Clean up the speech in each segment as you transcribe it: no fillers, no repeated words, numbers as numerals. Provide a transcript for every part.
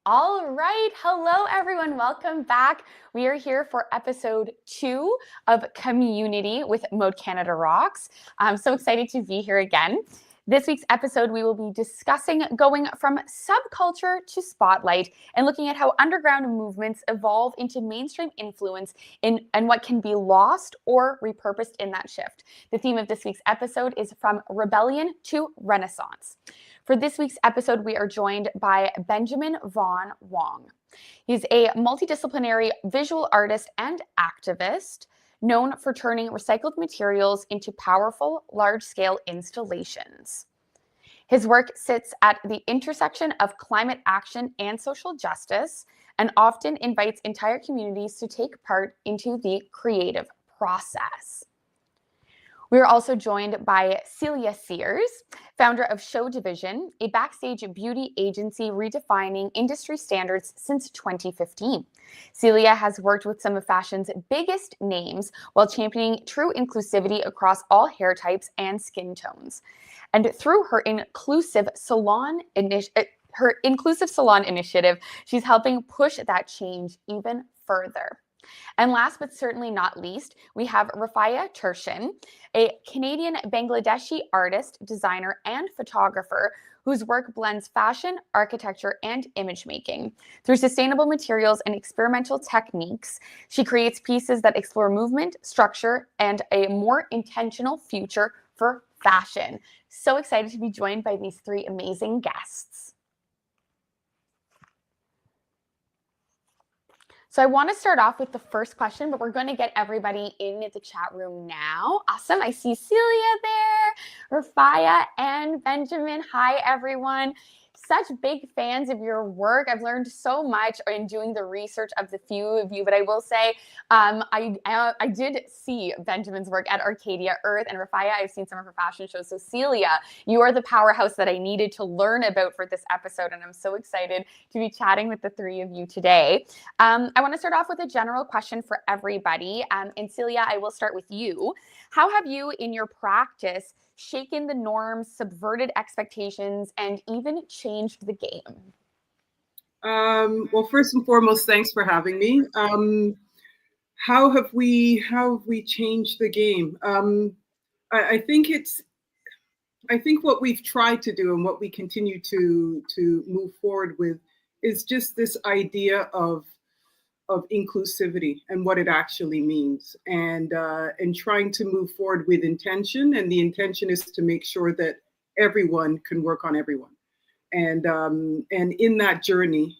All right. Hello, everyone. Welcome back. We are here for episode 2 of Community with MODECANADAROCKS. I'm so excited to be here again. This week's episode, we will be discussing going from subculture to spotlight and looking at how underground movements evolve into mainstream influence and what can be lost or repurposed in that shift. The theme of this week's episode is from rebellion to renaissance. For this week's episode, we are joined by Benjamin Von Wong. He's a multidisciplinary visual artist and activist known for turning recycled materials into powerful, large-scale installations. His work sits at the intersection of climate action and social justice and often invites entire communities to take part into the creative process. We are also joined by Celia Sears, founder of Show Division, a backstage beauty agency redefining industry standards since 2015. Celia has worked with some of fashion's biggest names while championing true inclusivity across all hair types and skin tones. And through her inclusive salon initiative, she's helping push that change even further. And last but certainly not least, we have Refaya Turshin, a Canadian Bangladeshi artist, designer, and photographer whose work blends fashion, architecture, and image making. Through sustainable materials and experimental techniques, she creates pieces that explore movement, structure, and a more intentional future for fashion. So excited to be joined by these three amazing guests. So I want to start off with the first question, but we're going to get everybody in the chat room now. Awesome. I see Celia there, Refaya, and Benjamin. Hi, everyone. Such big fans of your work. I've learned so much in doing the research of the few of you, but I will say I did see Benjamin's work at Arcadia Earth, and Refaya, I've seen some of her fashion shows. So Celia, you are the powerhouse that I needed to learn about for this episode, and I'm so excited to be chatting with the three of you today. I want to start off with a general question for everybody, and Celia, I will start with you. How have you, in your practice, shaken the norms, subverted expectations, and even changed the game? Well, first and foremost, thanks for having me. How have we changed the game? I think what we've tried to do and what we continue to move forward with is just this idea of inclusivity and what it actually means, and trying to move forward with intention. And the intention is to make sure that everyone can work on everyone. And in that journey,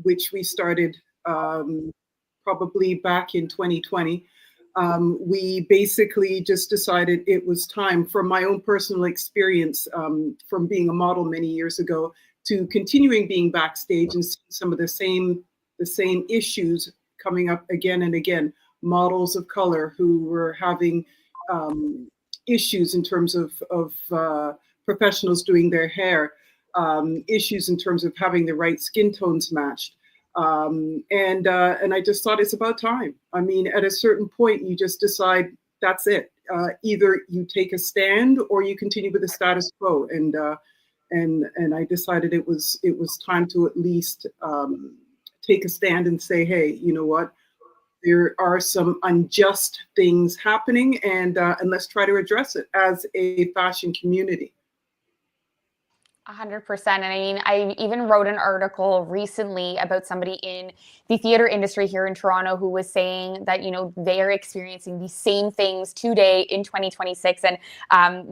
which we started probably back in 2020, we basically just decided it was time, from my own personal experience from being a model many years ago to continuing being backstage and seeing some of the same issues coming up again and again. Models of color who were having issues in terms of professionals doing their hair, issues in terms of having the right skin tones matched. And I just thought it's about time. I mean, at a certain point, you just decide that's it. Either you take a stand or you continue with the status quo. And I decided it was time to at least take a stand and say, hey, you know what? There are some unjust things happening, and let's try to address it as a fashion community. 100%. And I mean, I even wrote an article recently about somebody in the theater industry here in Toronto who was saying that, you know, they're experiencing these same things today in 2026. And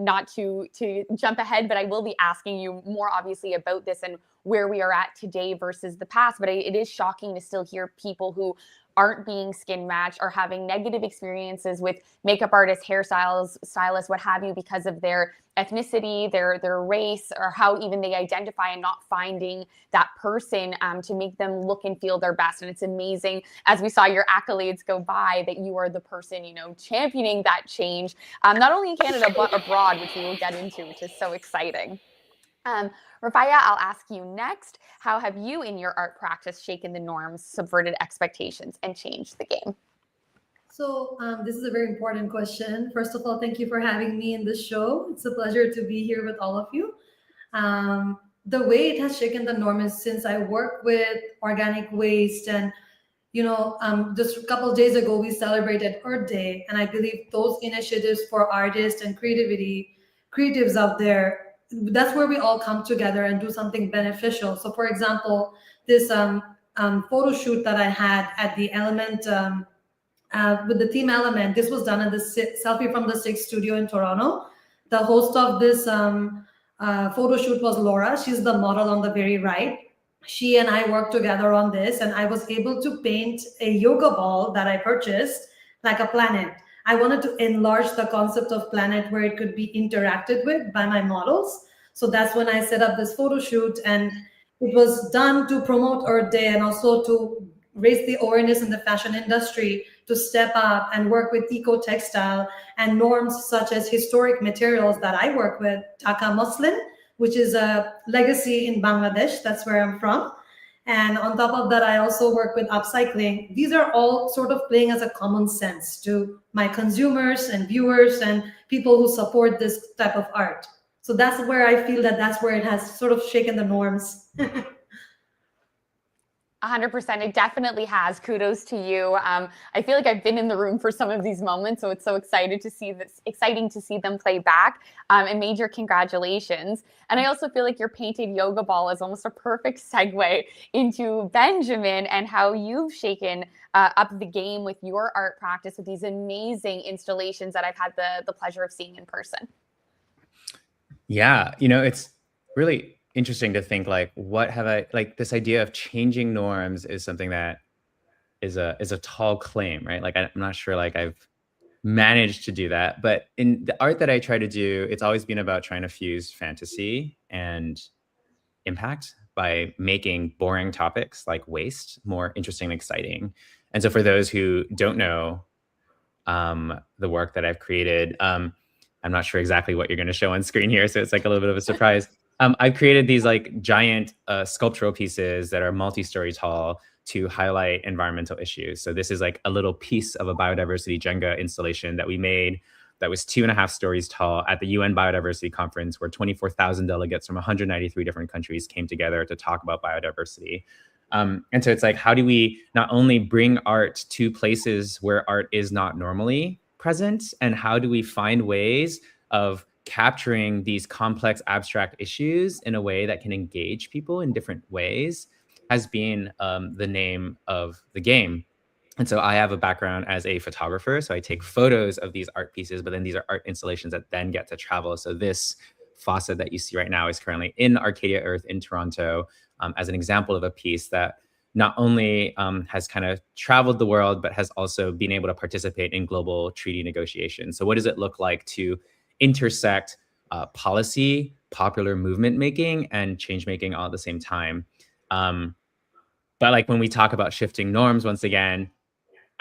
not to jump ahead, but I will be asking you more obviously about this and where we are at today versus the past. But it is shocking to still hear people who aren't being skin matched or having negative experiences with makeup artists, hairstylists, stylists, what have you, because of their ethnicity, their race, or how even they identify, and not finding that person to make them look and feel their best. And it's amazing, as we saw your accolades go by, that you are the person, you know, championing that change, not only in Canada, but abroad, which we will get into, which is so exciting. Refaya, I'll ask you next. How have you, in your art practice, shaken the norms, subverted expectations, and changed the game? So this is a very important question. First of all, thank you for having me in the show. It's a pleasure to be here with all of you. the way it has shaken the norm is since I work with organic waste and just a couple of days ago we celebrated Earth Day, and I believe those initiatives for artists and creatives out there, that's where we all come together and do something beneficial. So, for example, this photo shoot that I had at the Element with the theme Element, this was done at the Selfie from the Six studio in Toronto. The host of this photo shoot was Laura. She's the model on the very right. She and I worked together on this, and I was able to paint a yoga ball that I purchased like a planet. I wanted to enlarge the concept of planet where it could be interacted with by my models. So that's when I set up this photo shoot, and it was done to promote Earth Day and also to raise the awareness in the fashion industry to step up and work with eco-textile and norms such as historic materials that I work with, Dhaka muslin, which is a legacy in Bangladesh. That's where I'm from. And on top of that, I also work with upcycling. These are all sort of playing as a common sense to my consumers and viewers and people who support this type of art. So that's where I feel that's where it has sort of shaken the norms. 100%. It definitely has. Kudos to you. I feel like I've been in the room for some of these moments, so it's so exciting to see them play back. And major congratulations. And I also feel like your painted yoga ball is almost a perfect segue into Benjamin and how you've shaken up the game with your art practice with these amazing installations that I've had the pleasure of seeing in person. Yeah, it's really interesting to think like, what have I, like this idea of changing norms is something that is a tall claim, right? Like, I'm not sure like I've managed to do that, but in the art that I try to do, it's always been about trying to fuse fantasy and impact by making boring topics like waste more interesting and exciting. And so for those who don't know the work that I've created, I'm not sure exactly what you're going to show on screen here, so it's like a little bit of a surprise. I've created these like giant sculptural pieces that are multi-story tall to highlight environmental issues. So this is like a little piece of a biodiversity Jenga installation that we made that was 2.5 stories tall at the UN Biodiversity Conference, where 24,000 delegates from 193 different countries came together to talk about biodiversity. And so it's like, how do we not only bring art to places where art is not normally present, and how do we find ways of capturing these complex abstract issues in a way that can engage people in different ways has been the name of the game. And so I have a background as a photographer, so I take photos of these art pieces, but then these are art installations that then get to travel. So this faucet that you see right now is currently in Arcadia Earth in Toronto as an example of a piece that not only has kind of traveled the world, but has also been able to participate in global treaty negotiations. So what does it look like to intersect policy, popular movement making, and change making all at the same time? But like when we talk about shifting norms, once again,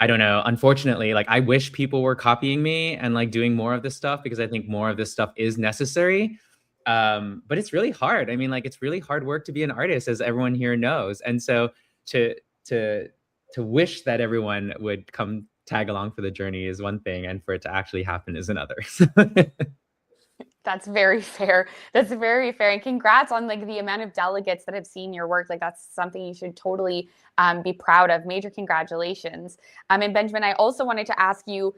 I don't know, unfortunately, like I wish people were copying me and like doing more of this stuff, because I think more of this stuff is necessary. But it's really hard. I mean, like it's really hard work to be an artist, as everyone here knows. And so to wish that everyone would come tag along for the journey is one thing, and for it to actually happen is another. That's very fair. That's very fair. And congrats on like the amount of delegates that have seen your work. Like that's something you should totally be proud of. Major congratulations. And Benjamin, I also wanted to ask you,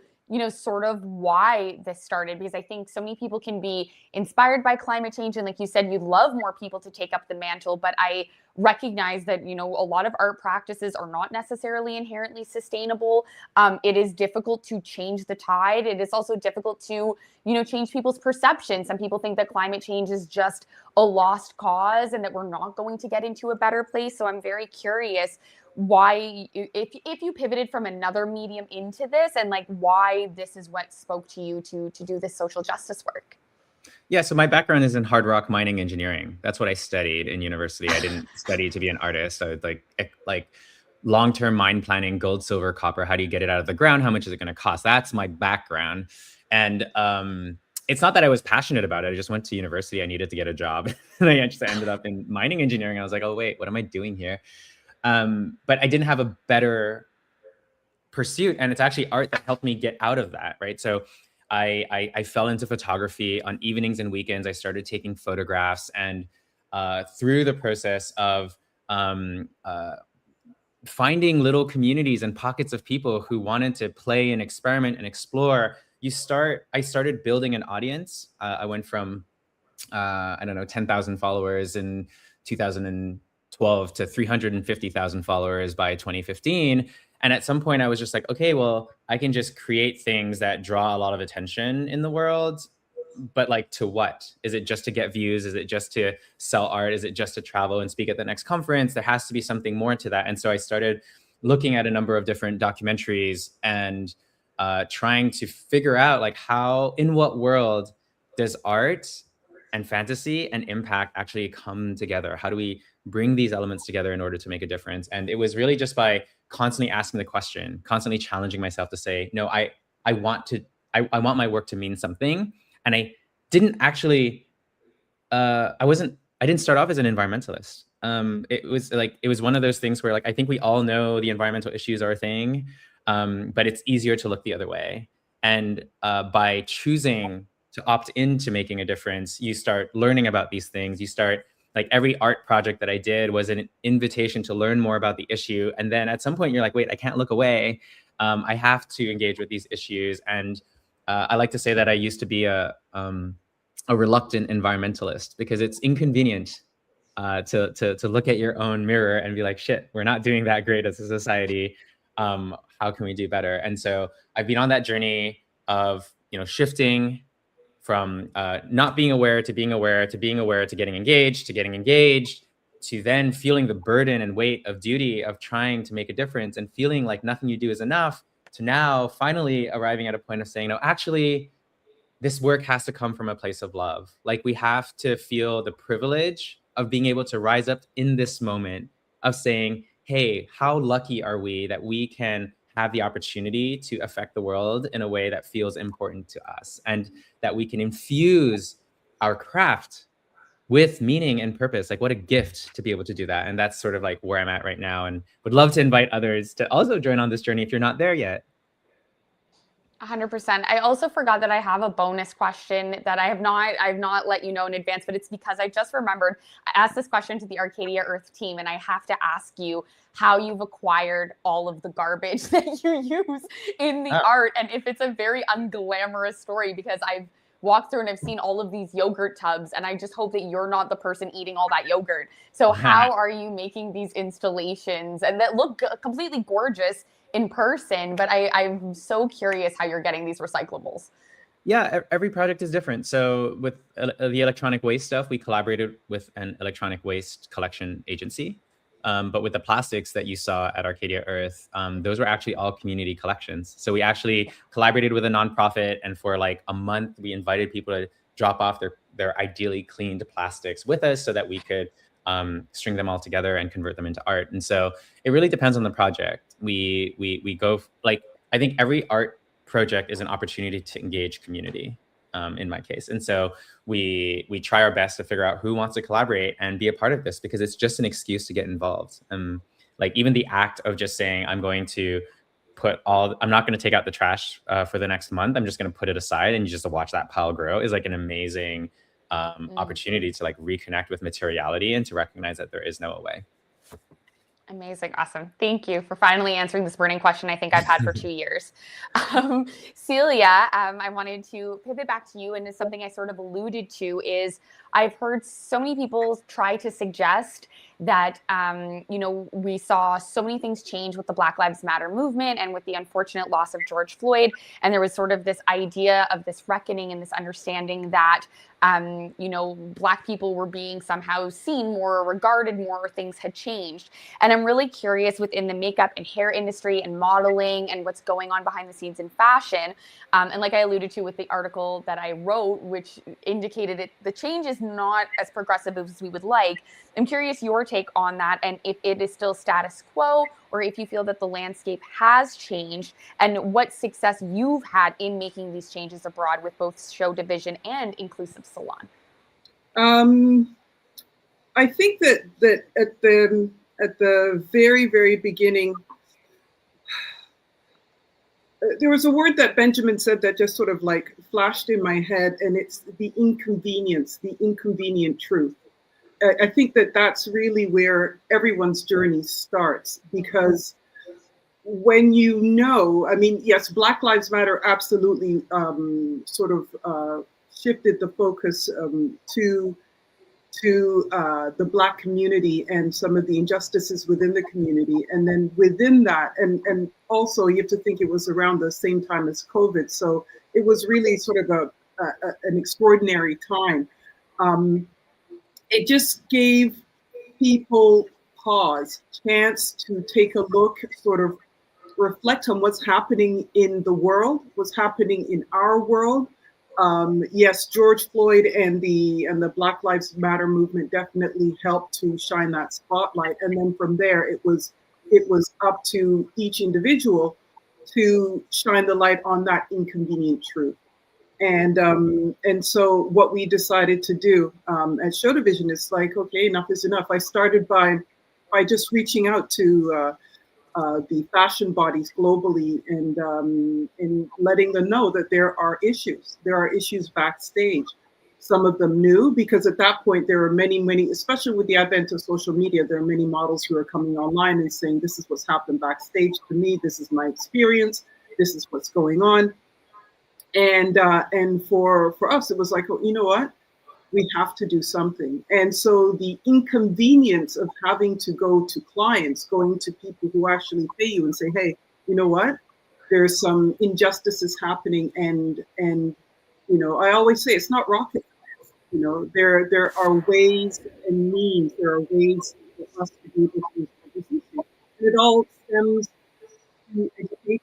sort of why this started, because I think so many people can be inspired by climate change. And like you said, you'd love more people to take up the mantle, but I recognize that, a lot of art practices are not necessarily inherently sustainable. It is difficult to change the tide. It is also difficult to, change people's perception. Some people think that climate change is just a lost cause and that we're not going to get into a better place. So I'm very curious why, if you pivoted from another medium into this, and like why this is what spoke to you to do this social justice work. Yeah, so my background is in hard rock mining engineering. That's what I studied in university. I didn't study to be an artist. I was like long-term mine planning, gold, silver, copper. How do you get it out of the ground? How much is it going to cost? That's my background. And it's not that I was passionate about it. I just went to university. I needed to get a job. And I just ended up in mining engineering. I was like, oh, wait, what am I doing here? But I didn't have a better pursuit. And it's actually art that helped me get out of that, right? So I fell into photography on evenings and weekends. I started taking photographs, and through the process of finding little communities and pockets of people who wanted to play and experiment and explore, I started building an audience. I went from, I don't know, 10,000 followers in 2012 to 350,000 followers by 2015. And at some point I was just like, okay, well, I can just create things that draw a lot of attention in the world. But like, to what? Is it just to get views? Is it just to sell art? Is it just to travel and speak at the next conference? There has to be something more to that. And so I started looking at a number of different documentaries and trying to figure out like in what world does art and fantasy and impact actually come together? How do we bring these elements together in order to make a difference? And it was really just by constantly asking the question, constantly challenging myself to say, no, I want my work to mean something. And I didn't actually, I didn't start off as an environmentalist. It was one of those things where like, I think we all know the environmental issues are a thing, but it's easier to look the other way. And by choosing to opt into making a difference, you start learning about these things. You start, like, every art project that I did was an invitation to learn more about the issue. And then at some point you're like, wait, I can't look away. I have to engage with these issues. And I like to say that I used to be a reluctant environmentalist, because it's inconvenient to look at your own mirror and be like, shit, we're not doing that great as a society. How can we do better? And so I've been on that journey of, shifting from not being aware to being aware to being aware to getting engaged to then feeling the burden and weight of duty of trying to make a difference and feeling like nothing you do is enough, to now finally arriving at a point of saying, no, actually, this work has to come from a place of love. Like, we have to feel the privilege of being able to rise up in this moment of saying, hey, how lucky are we that we can have the opportunity to affect the world in a way that feels important to us, and that we can infuse our craft with meaning and purpose. Like, what a gift to be able to do that. And that's sort of like where I'm at right now, and would love to invite others to also join on this journey if you're not there yet. 100%. I also forgot that I have a bonus question that I've not let you know in advance, but it's because I just remembered I asked this question to the Arcadia Earth team, and I have to ask you how you've acquired all of the garbage that you use in the art, and if it's a very unglamorous story, because I've walked through and I've seen all of these yogurt tubs, and I just hope that you're not the person eating all that yogurt. So how are you making these installations and that look completely gorgeous in person, but I'm so curious how you're getting these recyclables. Yeah, every project is different. So with the electronic waste stuff, we collaborated with an electronic waste collection agency. But with the plastics that you saw at Arcadia Earth, those were actually all community collections. So we actually collaborated with a nonprofit, and for like a month, we invited people to drop off their ideally cleaned plastics with us so that we could string them all together and convert them into art. And so it really depends on the project. We go, like, I think every art project is an opportunity to engage community, in my case. And so we try our best to figure out who wants to collaborate and be a part of this, because it's just an excuse to get involved. Like, even the act of just saying, I'm not going to take out the trash for the next month, I'm just going to put it aside and just to watch that pile grow, is like an amazing opportunity to like reconnect with materiality and to recognize that there is no way. Amazing. Awesome. Thank you for finally answering this burning question I think I've had for 2 years. Celia, I wanted to pivot back to you, and it's something I sort of alluded to is I've heard so many people try to suggest that, we saw so many things change with the Black Lives Matter movement and with the unfortunate loss of George Floyd. And there was sort of this idea of this reckoning and this understanding that, Black people were being somehow seen more, regarded more, things had changed. And I'm really curious within the makeup and hair industry and modeling and what's going on behind the scenes in fashion. And like I alluded to with the article that I wrote, which indicated the change is not as progressive as we would like. I'm curious your take on that, and if it is still status quo, or if you feel that the landscape has changed, and what success you've had in making these changes abroad with both show division and inclusive salon. I think that at the very, very beginning, there was a word that Benjamin said that just sort of like flashed in my head, and it's the inconvenience, the inconvenient truth. I think that that's really where everyone's journey starts, because when you know, I mean, yes, Black Lives Matter absolutely sort of shifted the focus to the Black community and some of the injustices within the community. And then within that, and also you have to think it was around the same time as COVID. So it was really sort of an extraordinary time. It just gave people pause, chance to take a look, sort of reflect on what's happening in the world, what's happening in our world. Yes, George Floyd and the Black Lives Matter movement definitely helped to shine that spotlight. And then from there, it was up to each individual to shine the light on that inconvenient truth. And so what we decided to do at Show Division is like, okay, enough is enough. I started by just reaching out to the fashion bodies globally and letting them know that there are issues. There are issues backstage. Some of them new, because at that point there are many, especially with the advent of social media, there are many models who are coming online and saying, this is what's happened backstage to me. This is my experience. This is what's going on. And for us, it was like, oh, you know what? We have to do something. And so the inconvenience of having to go to clients, going to people who actually pay you and say, hey, you know what? There's some injustices happening. And you know, I always say it's not rocket science. You know, there are ways and means, there are ways for us to be able to resolve this issue. And it all stems to education.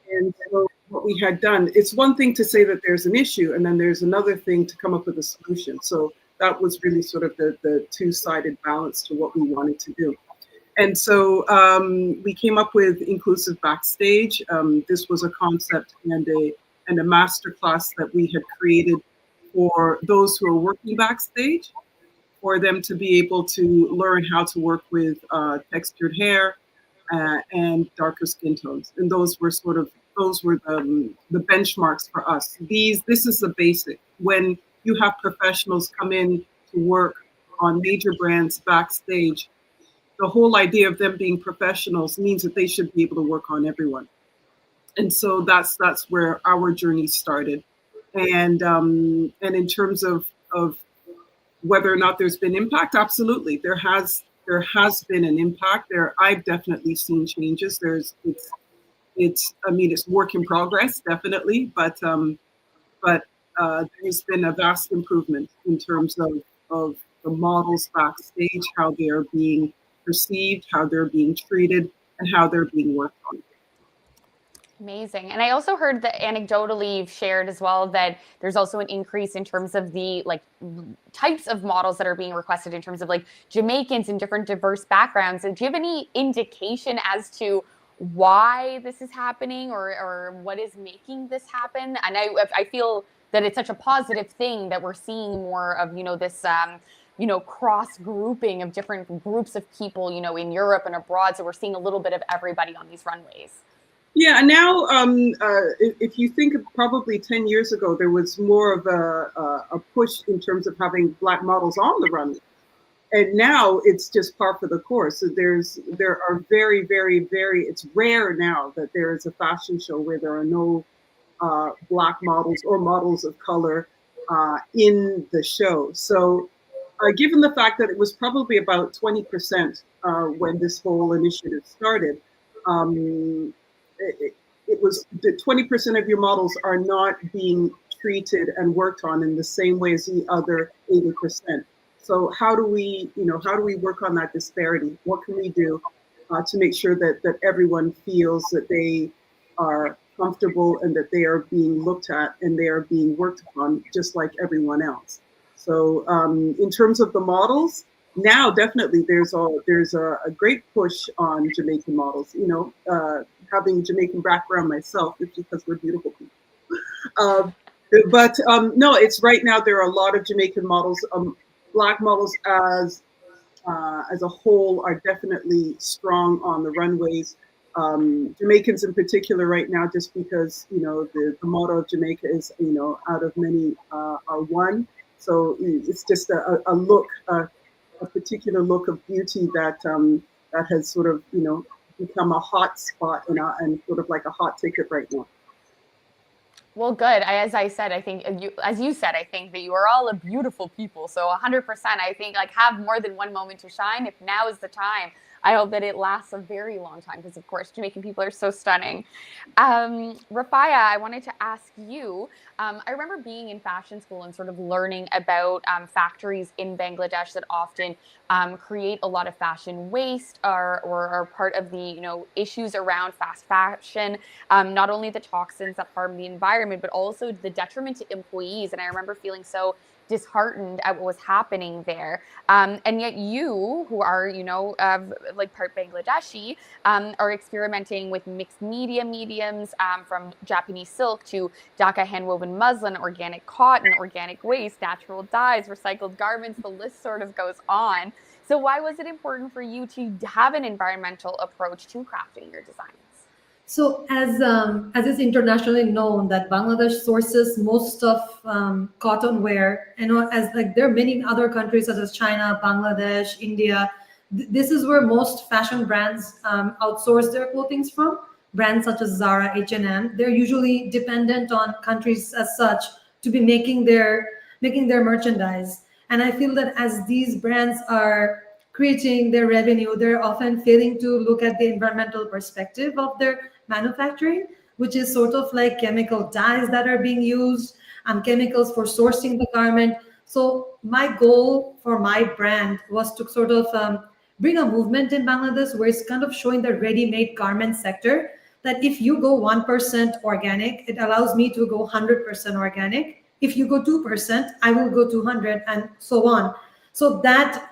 And so what we had done, it's one thing to say that there's an issue, and then there's another thing to come up with a solution. So that was really sort of the two-sided balance to what we wanted to do. And so we came up with Inclusive Backstage. This was a concept and a masterclass that we had created for those who are working backstage, for them to be able to learn how to work with textured hair, and darker skin tones, and those were the benchmarks for us. This is the basic. When you have professionals come in to work on major brands backstage, the whole idea of them being professionals means that they should be able to work on everyone. And so that's where our journey started. And in terms of whether or not there's been impact, absolutely, there has been an impact there. I've definitely seen changes. It's work in progress, definitely, but there's been a vast improvement in terms of the models backstage, how they are being perceived, how they're being treated, and how they're being worked on. Amazing. And I also heard that anecdotally you've shared as well that there's also an increase in terms of the types of models that are being requested in terms of Jamaicans and different diverse backgrounds. And do you have any indication as to why this is happening or what is making this happen? And I feel that it's such a positive thing that we're seeing more of, this cross grouping of different groups of people, in Europe and abroad. So we're seeing a little bit of everybody on these runways. Yeah, and now if you think of probably 10 years ago, there was more of a push in terms of having Black models on the runway. And now it's just par for the course. So there are very, very, very, it's rare now that there is a fashion show where there are no Black models or models of color in the show. So given the fact that it was probably about 20% when this whole initiative started, it was the 20% of your models are not being treated and worked on in the same way as the other 80%. So how do we work on that disparity? What can we do to make sure that everyone feels that they are comfortable and that they are being looked at and they are being worked upon just like everyone else? So in terms of the models, now definitely there's a great push on Jamaican models. Having a Jamaican background myself, it's because we're beautiful people. But no, it's right now there are a lot of Jamaican models. Black models as a whole are definitely strong on the runways. Jamaicans in particular right now, just because the motto of Jamaica is out of many are one. So it's just a look, a particular look of beauty that that has sort of, you know, become a hot spot and sort of like a hot ticket right now. Well, good. As I said, I think as you said, I think that you are all a beautiful people. So 100%, I think like have more than one moment to shine. If now is the time, I hope that it lasts a very long time because, of course, Jamaican people are so stunning. Refaya, I wanted to ask you, I remember being in fashion school and sort of learning about factories in Bangladesh that often create a lot of fashion waste or are part of the, you know, issues around fast fashion, not only the toxins that harm the environment, but also the detriment to employees. And I remember feeling so disheartened at what was happening there. And yet you, who are, you know, like part Bangladeshi, are experimenting with mixed mediums, from Japanese silk to Dhaka hand-woven muslin, organic cotton, organic waste, natural dyes, recycled garments, the list sort of goes on. So why was it important for you to have an environmental approach to crafting your designs? So as it's internationally known that Bangladesh sources most of cotton wear, and as like there are many other countries such as China, Bangladesh, India. This is where most fashion brands outsource their clothing from. Brands such as Zara, H&M, they're usually dependent on countries as such to be making their merchandise. And I feel that as these brands are creating their revenue, they're often failing to look at the environmental perspective of their manufacturing, which is sort of like chemical dyes that are being used, chemicals for sourcing the garment. So my goal for my brand was to sort of bring a movement in Bangladesh where it's kind of showing the ready-made garment sector that if you go 1% organic, it allows me to go 100% organic. If you go 2%, I will go 200 and so on. So that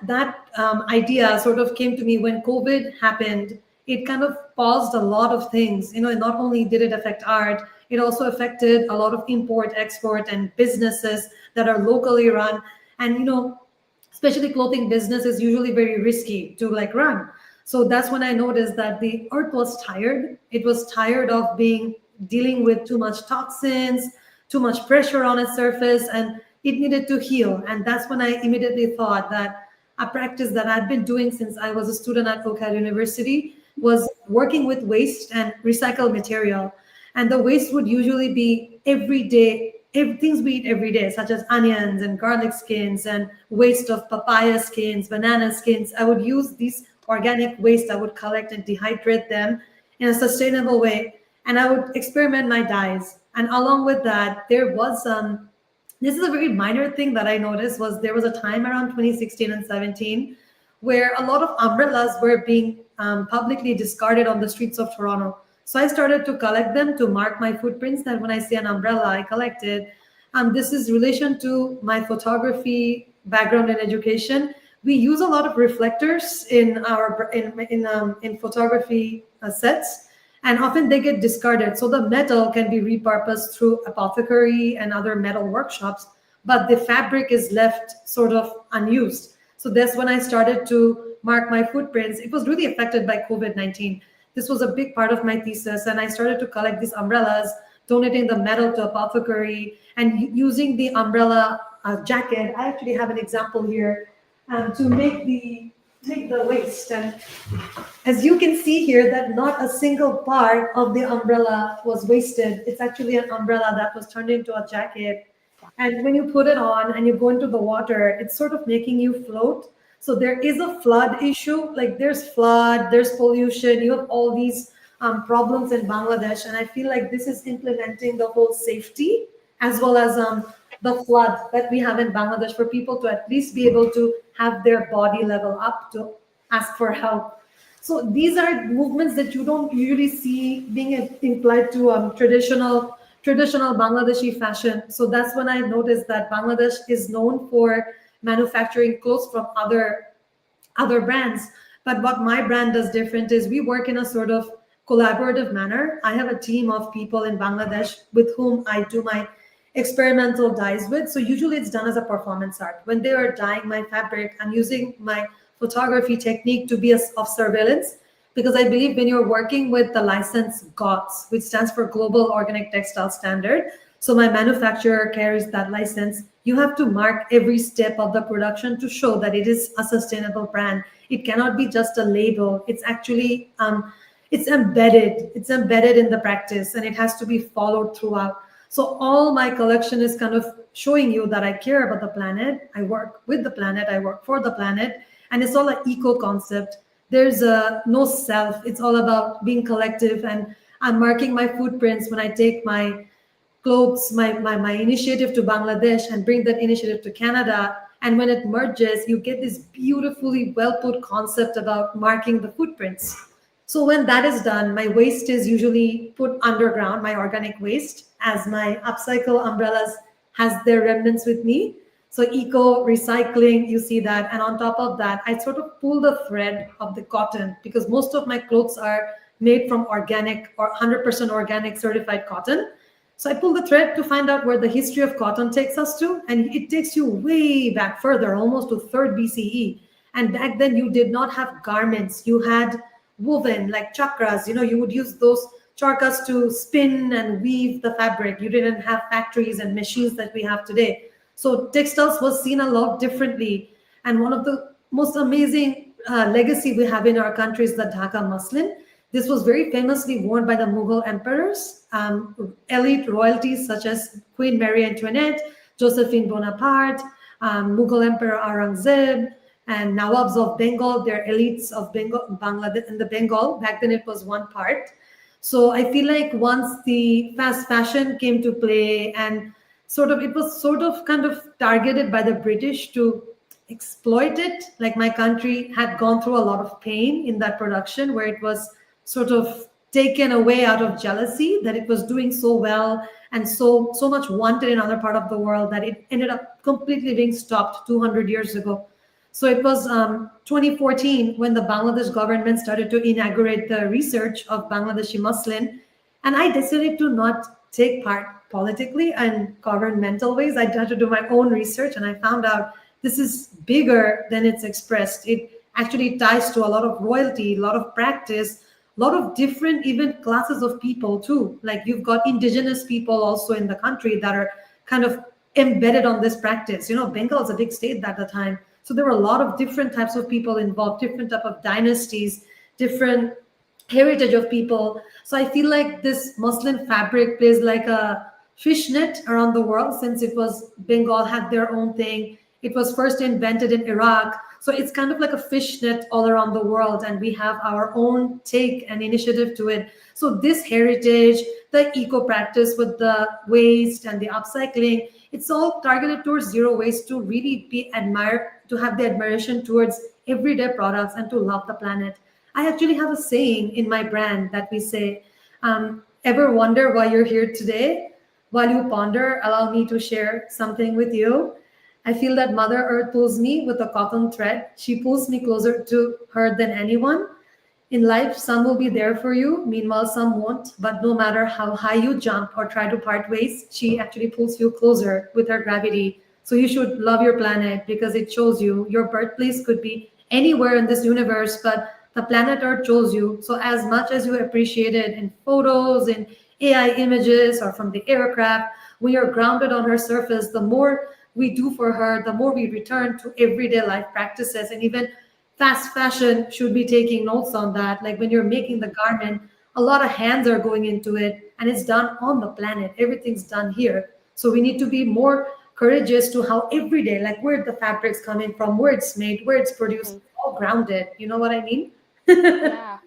idea sort of came to me when COVID happened. It kind of paused a lot of things. You know, not only did it affect art, it also affected a lot of import, export, and businesses that are locally run. And, you know, especially clothing business is usually very risky to like run. So that's when I noticed that the earth was tired. It was tired of dealing with too much toxins, too much pressure on its surface, and it needed to heal. And that's when I immediately thought that a practice that I'd been doing since I was a student at Oak Hill University was working with waste and recycled material. And the waste would usually be everyday, things we eat every day, such as onions and garlic skins and waste of papaya skins, banana skins. I would use these organic waste. I would collect and dehydrate them in a sustainable way. And I would experiment my dyes. And along with that, there was this is a very minor thing that I noticed was there was a time around 2016 and 17 where a lot of umbrellas were being publicly discarded on the streets of Toronto. So I started to collect them to mark my footprints that when I see an umbrella, I collect it. This is relation to my photography background and education. We use a lot of reflectors in our in photography sets, and often they get discarded. So the metal can be repurposed through apothecary and other metal workshops, but the fabric is left sort of unused. So that's when I started to mark my footprints. It was really affected by COVID-19. This was a big part of my thesis, and I started to collect these umbrellas, donating the metal to apothecary, and using the umbrella jacket. I actually have an example here to make the waist. And as you can see here, that not a single part of the umbrella was wasted. It's actually an umbrella that was turned into a jacket. And when you put it on and you go into the water, it's sort of making you float. So there is a flood issue, like there's flood, there's pollution, you have all these problems in Bangladesh. And I feel like this is implementing the whole safety as well as the flood that we have in Bangladesh for people to at least be able to have their body level up to ask for help. So these are movements that you don't usually see being applied to traditional Bangladeshi fashion. So that's when I noticed that Bangladesh is known for manufacturing clothes from other brands. But what my brand does different is we work in a sort of collaborative manner. I have a team of people in Bangladesh with whom I do my experimental dyes with. So usually it's done as a performance art. When they are dyeing my fabric, I'm using my photography technique to be of surveillance, because I believe when you're working with the license GOTS, which stands for Global Organic Textile Standard, So my manufacturer carries that license. You have to mark every step of the production to show that it is a sustainable brand. It cannot be just a label. It's actually it's embedded. It's embedded in the practice, and it has to be followed throughout. So all my collection is kind of showing you that I care about the planet. I work with the planet. I work for the planet, and it's all an eco concept. There's no self. It's all about being collective, and I'm marking my footprints when I take my clothes, my initiative to Bangladesh and bring that initiative to Canada. And when it merges, you get this beautifully well put concept about marking the footprints. So when that is done, my waste is usually put underground, my organic waste, as my upcycle umbrellas has their remnants with me. So eco recycling, you see that. And on top of that, I sort of pull the thread of the cotton, because most of my clothes are made from organic or 100% organic certified cotton. So I pull the thread to find out where the history of cotton takes us to, and it takes you way back further, almost to 3rd BCE. And back then you did not have garments. You had woven, like chakras. You would use those charkas to spin and weave the fabric. You didn't have factories and machines that we have today. So textiles was seen a lot differently. And one of the most amazing legacy we have in our country is the Dhaka muslin. This was very famously worn by the Mughal emperors, elite royalties such as Queen Mary Antoinette, Josephine Bonaparte, Mughal Emperor Aurangzeb, and Nawabs of Bengal. They're elites of Bengal, Bangladesh, and the Bengal. Back then it was one part. So I feel like once the fast fashion came to play, and it was kind of targeted by the British to exploit it. Like my country had gone through a lot of pain in that production, where it was sort of taken away out of jealousy that it was doing so well and so much wanted in other part of the world, that it ended up completely being stopped 200 years ago. So it was 2014 when the Bangladesh government started to inaugurate the research of Bangladeshi muslin. And I decided to not take part politically and governmental ways. I had to do my own research, and I found out this is bigger than it's expressed. It actually ties to a lot of royalty, a lot of practice, a lot of different even classes of people too. Like you've got indigenous people also in the country that are kind of embedded on this practice. Bengal is a big state at the time. So there were a lot of different types of people involved, different type of dynasties, different heritage of people. So I feel like this muslin fabric plays like a fishnet around the world, since Bengal had their own thing. It was first invented in Iraq. So it's kind of like a fishnet all around the world, and we have our own take and initiative to it. So this heritage, the eco practice with the waste and the upcycling, it's all targeted towards zero waste, to really be admired, to have the admiration towards everyday products, and to love the planet. I actually have a saying in my brand that we say, ever wonder why you're here today? While you ponder, allow me to share something with you. I feel that Mother Earth pulls me with a cotton thread. She pulls me closer to her than anyone. In life, some will be there for you. Meanwhile, some won't. But no matter how high you jump or try to part ways, she actually pulls you closer with her gravity. So you should love your planet, because it shows you your birthplace could be anywhere in this universe, but the planet Earth chose you. So as much as you appreciate it in photos, in AI images, or from the aircraft, when you're grounded on her surface, the more we do for her, the more we return to everyday life practices. And even fast fashion should be taking notes on that. Like when you're making the garment, a lot of hands are going into it, and it's done on the planet. Everything's done here. So we need to be more courageous to how everyday, like where the fabric's coming from, where it's made, where it's produced, all grounded. You know what I mean? Yeah,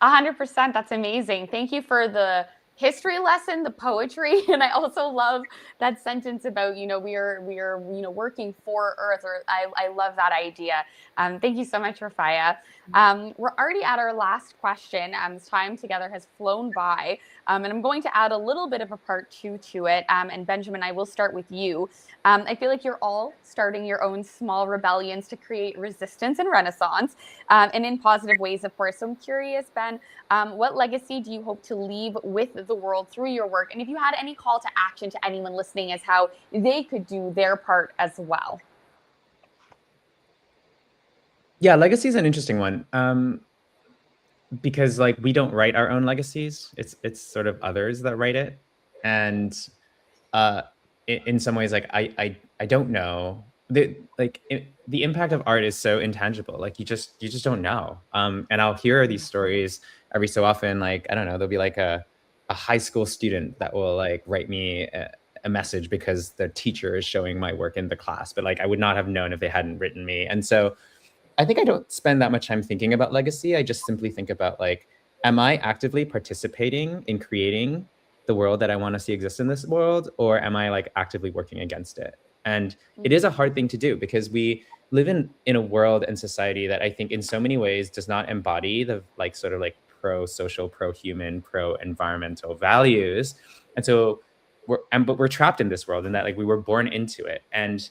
100%. That's amazing. Thank you for the history lesson, the poetry, and I also love that sentence about we are working for Earth. Or I love that idea. Thank you so much, Refaya. We're already at our last question. Time together has flown by, and I'm going to add a little bit of a part 2 to it. And Benjamin, I will start with you. I feel like you're all starting your own small rebellions to create resistance and renaissance, and in positive ways, of course. So I'm curious, Ben, what legacy do you hope to leave with the world through your work? And if you had any call to action to anyone listening as how they could do their part as well. Yeah, legacy is an interesting one, because like we don't write our own legacies. It's sort of others that write it. And in some ways, like I don't know. The impact of art is so intangible. Like you just don't know. And I'll hear these stories every so often. Like, I don't know, there'll be like a high school student that will like write me a message because the teacher is showing my work in the class, but like I would not have known if they hadn't written me. And so I think I don't spend that much time thinking about legacy. I just simply think about like, am I actively participating in creating the world that I want to see exist in this world, or am I like actively working against it? And it is a hard thing to do because we live in a world and society that I think in so many ways does not embody the like sort of like pro-social, pro-human, pro-environmental values. And so but we're trapped in this world, and that like we were born into it. And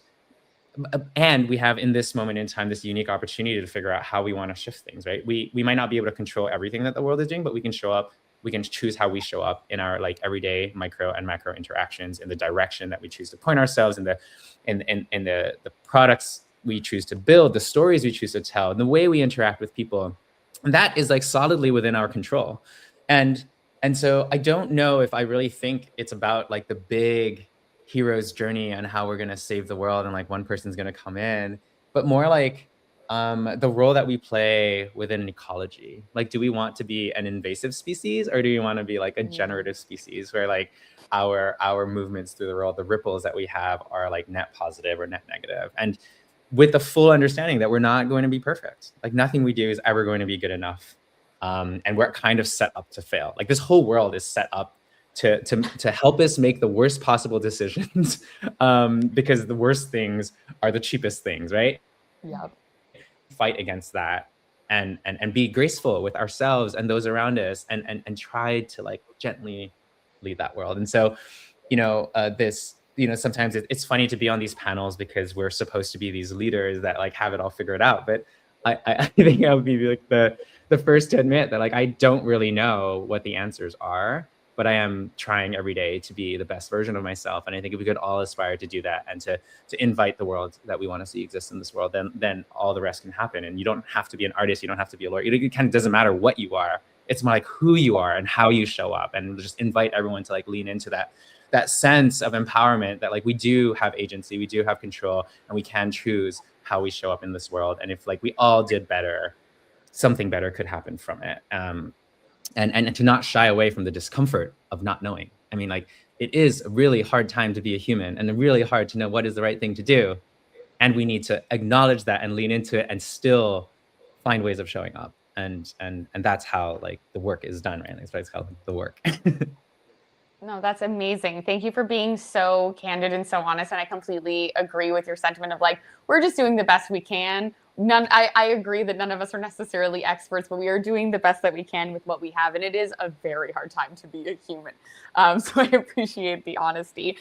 we have in this moment in time this unique opportunity to figure out how we want to shift things, right? We might not be able to control everything that the world is doing, but we can show up. We can choose how we show up in our like everyday micro and macro interactions, in the direction that we choose to point ourselves, in the products we choose to build, the stories we choose to tell, and the way we interact with people. And that is like solidly within our control. And so I don't know if I really think it's about like the big hero's journey and how we're going to save the world and like one person's going to come in, but more like the role that we play within an ecology. Like, do we want to be an invasive species, or do we want to be like a generative species where like our movements through the world, the ripples that we have, are like net positive or net negative? And with the full understanding that we're not going to be perfect. Like nothing we do is ever going to be good enough. And we're kind of set up to fail. Like this whole world is set up to help us make the worst possible decisions, because the worst things are the cheapest things, right? Yep. Fight against that and be graceful with ourselves and those around us, and try to like gently lead that world. And so, sometimes it's funny to be on these panels because we're supposed to be these leaders that like have it all figured out. But I think I would be like the first to admit that like I don't really know what the answers are, but I am trying every day to be the best version of myself. And I think if we could all aspire to do that and to invite the world that we want to see exist in this world, then all the rest can happen. And you don't have to be an artist. You don't have to be a lawyer. It kind of doesn't matter what you are. It's more like who you are and how you show up, and just invite everyone to like lean into that sense of empowerment that like we do have agency, we do have control, and we can choose how we show up in this world. And if like we all did better, something better could happen from it. And to not shy away from the discomfort of not knowing. I mean, like it is a really hard time to be a human, and really hard to know what is the right thing to do. And we need to acknowledge that and lean into it and still find ways of showing up. And that's how like the work is done, right? That's why it's called the work. No, that's amazing. Thank you for being so candid and so honest. And I completely agree with your sentiment of like, we're just doing the best we can. I agree that none of us are necessarily experts, but we are doing the best that we can with what we have. And it is a very hard time to be a human. So I appreciate the honesty.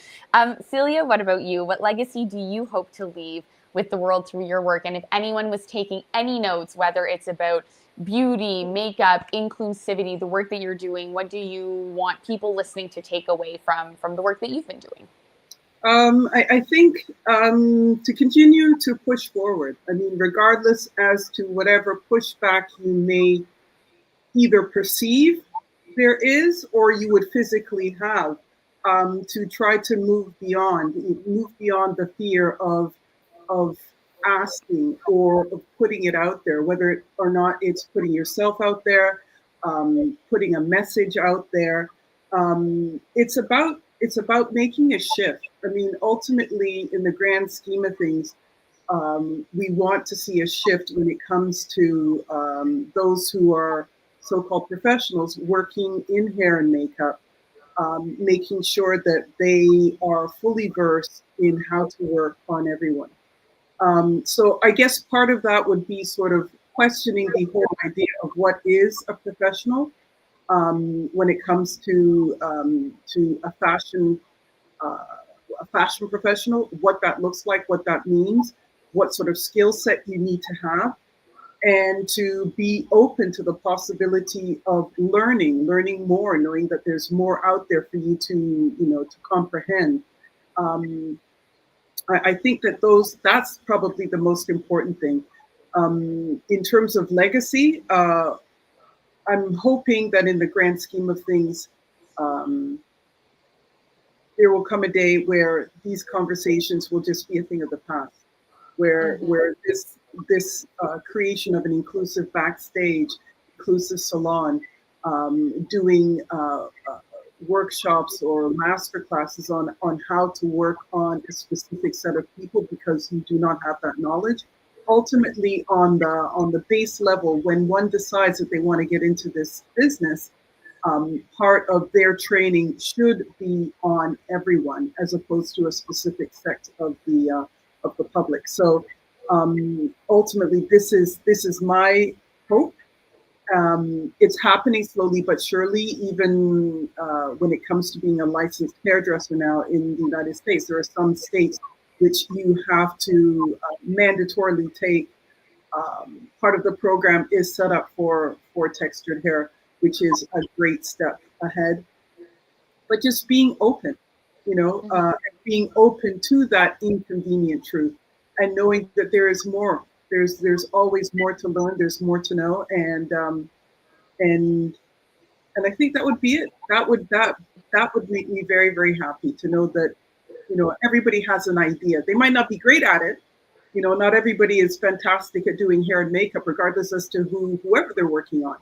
Celia, what about you? What legacy do you hope to leave with the world through your work? And if anyone was taking any notes, whether it's about beauty, makeup, inclusivity, the work that you're doing, what do you want people listening to take away from the work that you've been doing? I think to continue to push forward. I mean, regardless as to whatever pushback you may either perceive there is, or you would physically have, to try to move beyond the fear of asking or of putting it out there, whether or not it's putting yourself out there, putting a message out there. It's about making a shift. I mean, ultimately, in the grand scheme of things, we want to see a shift when it comes to those who are so-called professionals working in hair and makeup, making sure that they are fully versed in how to work on everyone. So I guess part of that would be sort of questioning the whole idea of what is a professional when it comes to a fashion professional, what that looks like, what that means, what sort of skill set you need to have, and to be open to the possibility of learning more, knowing that there's more out there for you to comprehend. I think that's probably the most important thing. In terms of legacy, I'm hoping that in the grand scheme of things, there will come a day where these conversations will just be a thing of the past, where this creation of an inclusive backstage, inclusive salon, doing workshops or master classes on how to work on a specific set of people because you do not have that knowledge. Ultimately, on the base level, when one decides that they want to get into this business, part of their training should be on everyone as opposed to a specific sect of the public. So ultimately, this is my hope. It's happening slowly but surely. Even when it comes to being a licensed hairdresser now in the United States, there are some states which you have to mandatorily take. Part of the program is set up for textured hair, which is a great step ahead. But just being open, being open to that inconvenient truth, and knowing that there is more. There's always more to learn. There's more to know, and I think that would be it. That would make me very, very happy to know that everybody has an idea. They might not be great at it. Not everybody is fantastic at doing hair and makeup, regardless as to whoever they're working on.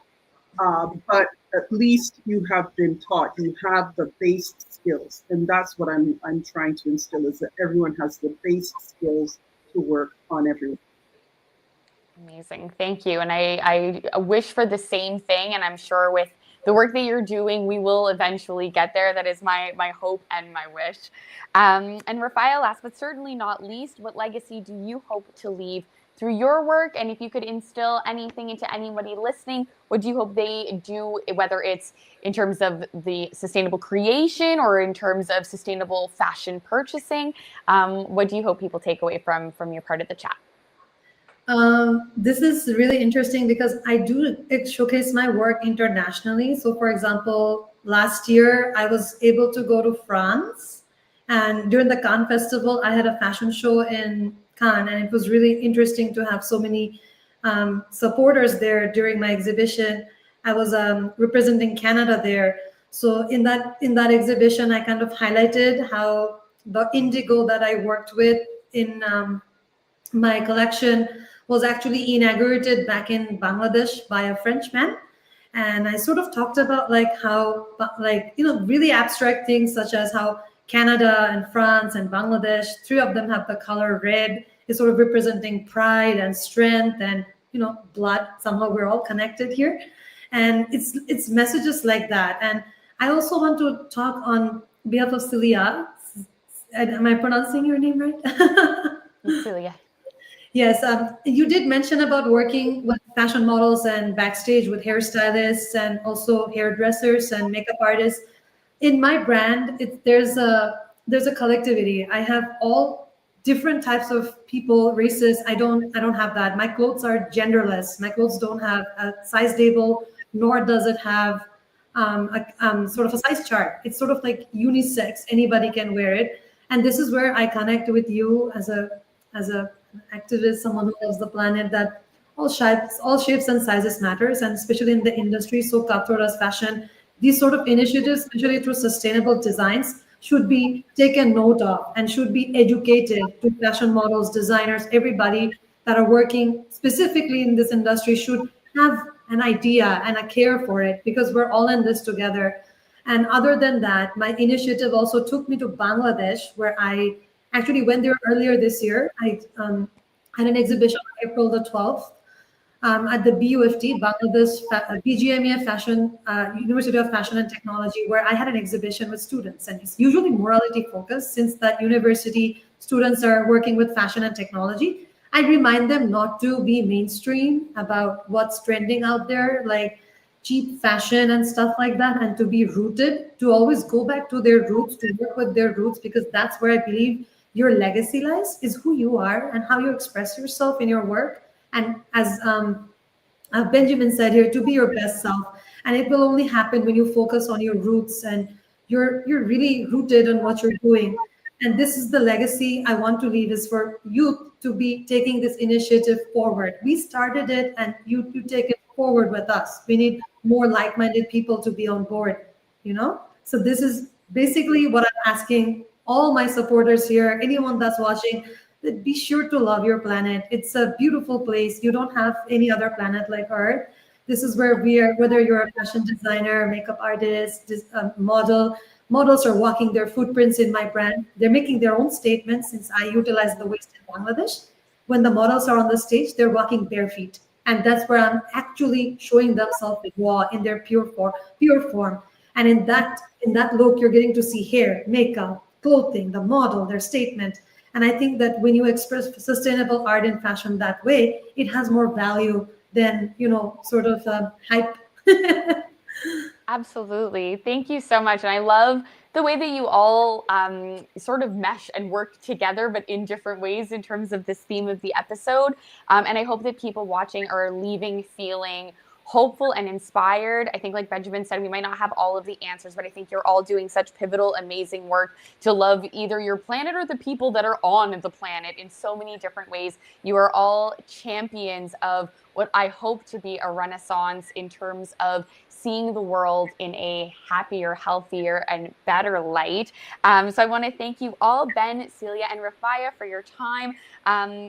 But at least you have been taught. You have the base skills, and that's what I'm trying to instill: is that everyone has the base skills to work on everyone. Amazing. Thank you. And I wish for the same thing. And I'm sure with the work that you're doing, we will eventually get there. That is my hope and my wish. And Refaya, last but certainly not least, what legacy do you hope to leave through your work? And if you could instill anything into anybody listening, what do you hope they do, whether it's in terms of the sustainable creation or in terms of sustainable fashion purchasing? What do you hope people take away from your part of the chat? This is really interesting because it showcased my work internationally. So for example, last year I was able to go to France, and during the Cannes Festival, I had a fashion show in Cannes, and it was really interesting to have so many supporters there during my exhibition. I was representing Canada there. So in that exhibition, I kind of highlighted how the indigo that I worked with in my collection was actually inaugurated back in Bangladesh by a Frenchman. And I sort of talked about how really abstract things such as how Canada and France and Bangladesh, three of them have the color red, is sort of representing pride and strength and blood. Somehow we're all connected here. And it's messages like that. And I also want to talk on behalf of Celia. Am I pronouncing your name right? Celia. Yes, you did mention about working with fashion models and backstage with hairstylists and also hairdressers and makeup artists. In my brand, there's a collectivity. I have all different types of people, races. I don't have that. My clothes are genderless. My clothes don't have a size label, nor does it have sort of a size chart. It's sort of like unisex. Anybody can wear it, and this is where I connect with you as a activist, someone who loves the planet, that all shapes and sizes matters, and especially in the industry so cutthroat as fashion, these sort of initiatives, especially through sustainable designs, should be taken note of and should be educated to fashion models, designers, everybody that are working specifically in this industry should have an idea and a care for it, because we're all in this together. And other than that, my initiative also took me to Bangladesh, where I actually went there earlier this year. I had an exhibition on April the 12th at the BUFT, Bangladesh BGMEA Fashion, University of Fashion and Technology, where I had an exhibition with students. And it's usually morality focused. Since that university students are working with fashion and technology, I remind them not to be mainstream about what's trending out there, like cheap fashion and stuff like that, and to be rooted, to always go back to their roots, to work with their roots, because that's where I believe your legacy lies, is who you are and how you express yourself in your work. And as Benjamin said here, to be your best self. And it will only happen when you focus on your roots and you're really rooted in what you're doing. And this is the legacy I want to leave, is for youth to be taking this initiative forward. We started it, and you take it forward with us. We need more like-minded people to be on board, So this is basically what I'm asking all my supporters here, anyone that's watching, that be sure to love your planet. It's a beautiful place. You don't have any other planet like Earth. This is where we are, whether you're a fashion designer, makeup artist, models are walking their footprints in my brand. They're making their own statements since I utilize the waste in Bangladesh. When the models are on the stage, they're walking bare feet. And that's where I'm actually showing themselves raw in their pure form. And in that look, you're getting to see hair, makeup, clothing, the model, their statement. And I think that when you express sustainable art and fashion that way, it has more value than, sort of hype. Absolutely. Thank you so much. And I love the way that you all sort of mesh and work together, but in different ways in terms of this theme of the episode. And I hope that people watching are leaving feeling hopeful and inspired. I think, like Benjamin said, we might not have all of the answers, but I think you're all doing such pivotal, amazing work to love either your planet or the people that are on the planet in so many different ways. You are all champions of what I hope to be a renaissance in terms of seeing the world in a happier, healthier, and better light. So I want to thank you all, Ben, Celia, and Refaya, for your time.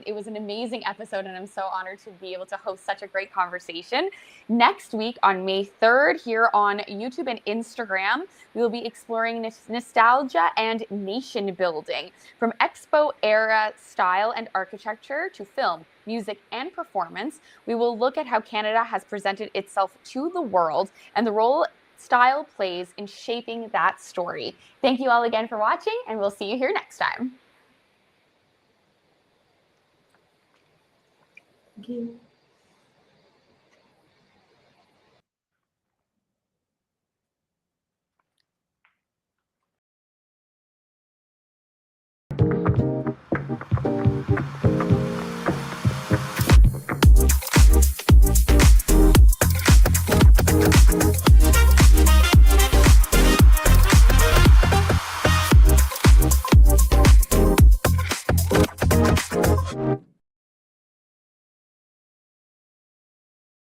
It was an amazing episode, and I'm so honored to be able to host such a great conversation. Next week on May 3rd, here on YouTube and Instagram, we will be exploring nostalgia and nation building. From Expo era style and architecture to film, music, and performance, we will look at how Canada has presented itself to the world and the role style plays in shaping that story. Thank you all again for watching, and we'll see you here next time. Thank you.